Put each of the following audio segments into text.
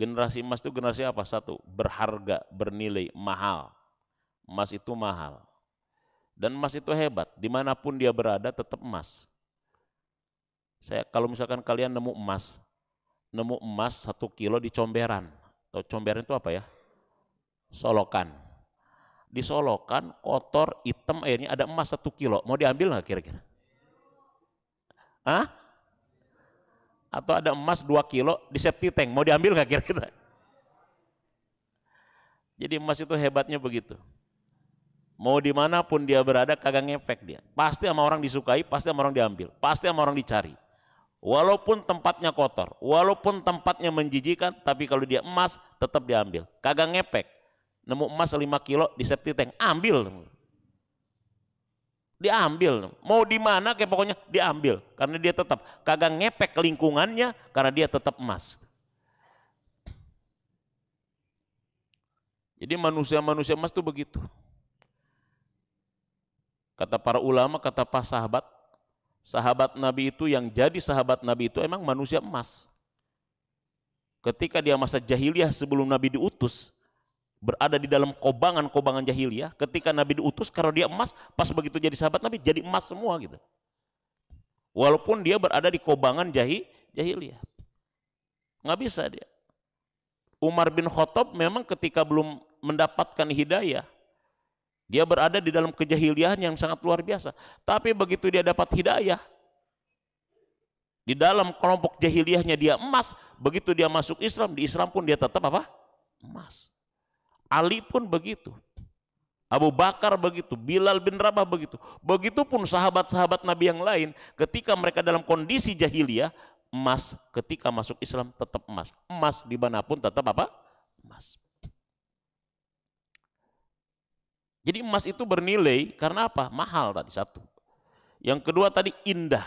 Generasi emas itu generasi apa? Satu, berharga, bernilai, mahal. Emas itu mahal. Dan emas itu hebat, dimanapun dia berada tetap emas. Kalau misalkan kalian nemu emas 1 kilo di Comberan. Tahu Comberan itu apa ya? Solokan. Di Solokan, kotor, hitam airnya, ada emas 1 kilo. Mau diambil nggak kira-kira? Hah? Atau ada emas 2 kilo di septic tank, mau diambil nggak kira-kira? Jadi emas itu hebatnya begitu. Mau dimanapun dia berada kagak ngefek dia. Pasti sama orang disukai, pasti sama orang diambil, pasti sama orang dicari. Walaupun tempatnya kotor, walaupun tempatnya menjijikan, tapi kalau dia emas tetap diambil. Kagak ngefek. Nemu emas 5 kilo di septic tank, ambil. Diambil, mau di mana kayak pokoknya diambil, karena dia tetap kagak ngepek lingkungannya, karena dia tetap emas. Jadi manusia emas itu begitu. Kata para ulama, kata para sahabat Nabi itu, yang jadi sahabat Nabi itu emang manusia emas. Ketika dia masa jahiliyah sebelum Nabi diutus, berada di dalam kobangan jahiliyah, ketika Nabi diutus, kalau dia emas, pas begitu jadi sahabat Nabi, jadi emas semua gitu. Walaupun dia berada di kobangan jahiliyah. Nggak bisa dia. Umar bin Khattab memang ketika belum mendapatkan hidayah, dia berada di dalam kejahiliahan yang sangat luar biasa. Tapi begitu dia dapat hidayah, di dalam kelompok jahiliyahnya dia emas, begitu dia masuk Islam, di Islam pun dia tetap apa? Emas. Ali pun begitu, Abu Bakar begitu, Bilal bin Rabah begitu. Begitupun sahabat-sahabat Nabi yang lain, ketika mereka dalam kondisi jahiliyah, emas, ketika masuk Islam tetap emas. Emas dimanapun tetap apa? Emas. Jadi emas itu bernilai karena apa? Mahal tadi satu. Yang kedua tadi indah.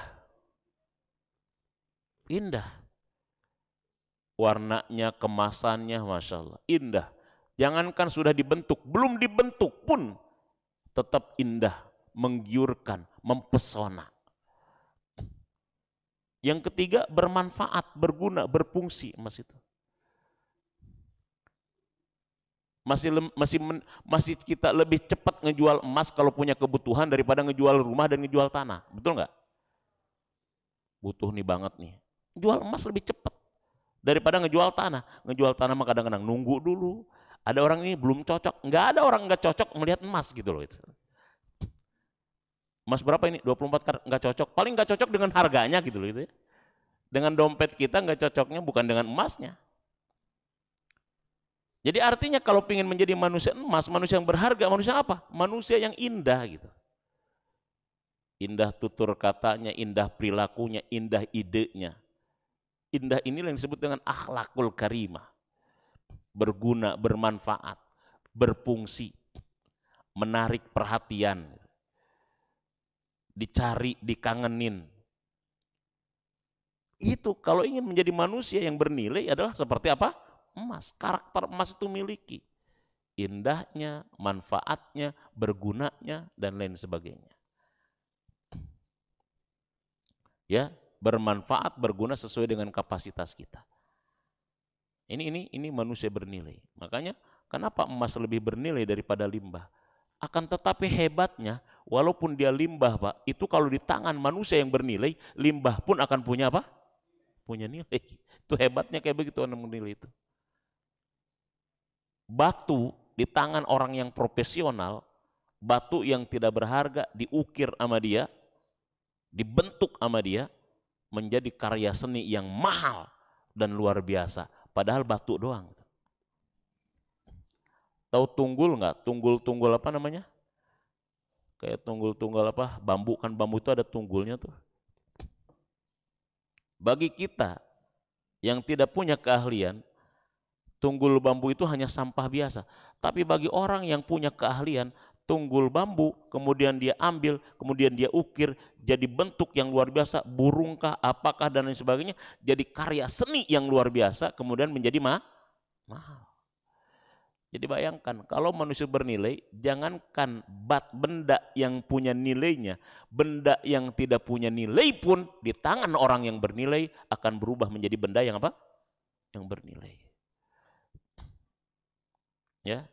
Indah. Warnanya, kemasannya, Masya Allah, indah. Jangankan sudah dibentuk, belum dibentuk pun tetap indah, menggiurkan, mempesona. Yang ketiga, bermanfaat, berguna, berfungsi emas itu. Masih kita lebih cepat ngejual emas kalau punya kebutuhan daripada ngejual rumah dan ngejual tanah. Betul nggak? Butuh nih banget nih. Jual emas lebih cepat daripada ngejual tanah. Ngejual tanah mah kadang-kadang nunggu dulu. Ada orang ini belum cocok, nggak ada orang nggak cocok melihat emas gitu loh. Emas berapa ini? 24 karat, nggak cocok. Paling nggak cocok dengan harganya gitu loh itu ya. Dengan dompet kita nggak cocoknya bukan dengan emasnya. Jadi artinya kalau ingin menjadi manusia emas, manusia yang berharga, manusia apa? Manusia yang indah gitu. Indah tutur katanya, indah perilakunya, indah idenya. Indah inilah yang disebut dengan akhlakul karimah. Berguna, bermanfaat, berfungsi, menarik perhatian, dicari, dikangenin. Itu kalau ingin menjadi manusia yang bernilai adalah seperti apa? Emas. Karakter emas itu miliki indahnya, manfaatnya, bergunanya, dan lain sebagainya. Ya, bermanfaat, berguna sesuai dengan kapasitas kita. Ini manusia bernilai. Makanya kenapa emas lebih bernilai daripada limbah? Akan tetapi hebatnya, walaupun dia limbah, Pak, itu kalau di tangan manusia yang bernilai, limbah pun akan punya apa? Punya nilai. Itu hebatnya kayak begitu orang menilai itu. Batu di tangan orang yang profesional, batu yang tidak berharga diukir sama dia, dibentuk sama dia, menjadi karya seni yang mahal dan luar biasa. Padahal batu doang. Tahu tunggul nggak? Tunggul apa namanya? Kayak tunggul apa? Bambu, kan bambu itu ada tunggulnya tuh. Bagi kita yang tidak punya keahlian, tunggul bambu itu hanya sampah biasa. Tapi bagi orang yang punya keahlian, tunggul bambu, kemudian dia ambil, kemudian dia ukir, jadi bentuk yang luar biasa, burungkah, apakah, dan lain sebagainya, jadi karya seni yang luar biasa, kemudian menjadi mahal. Jadi bayangkan, kalau manusia bernilai, jangankan benda yang punya nilainya, benda yang tidak punya nilai pun di tangan orang yang bernilai akan berubah menjadi benda yang apa? Yang bernilai. Ya,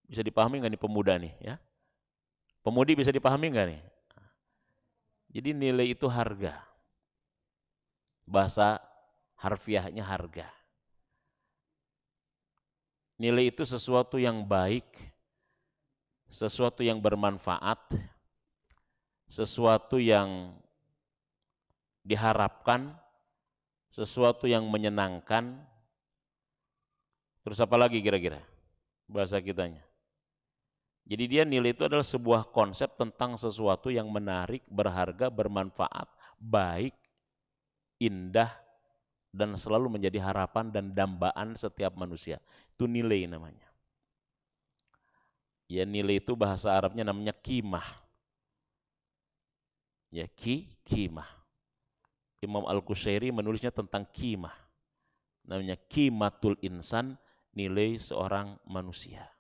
bisa dipahami nggak nih pemuda nih? Ya, pemudi bisa dipahami nggak nih? Jadi nilai itu harga. Bahasa harfiahnya harga. Nilai itu sesuatu yang baik, sesuatu yang bermanfaat, sesuatu yang diharapkan, sesuatu yang menyenangkan. Terus apa lagi kira-kira bahasa kitanya? Jadi dia nilai itu adalah sebuah konsep tentang sesuatu yang menarik, berharga, bermanfaat, baik, indah, dan selalu menjadi harapan dan dambaan setiap manusia. Itu nilai namanya. Ya, nilai itu bahasa Arabnya namanya qimah. Ya, qimah. Imam Al-Qushairi menulisnya tentang qimah. Namanya qimatul insan, nilai seorang manusia.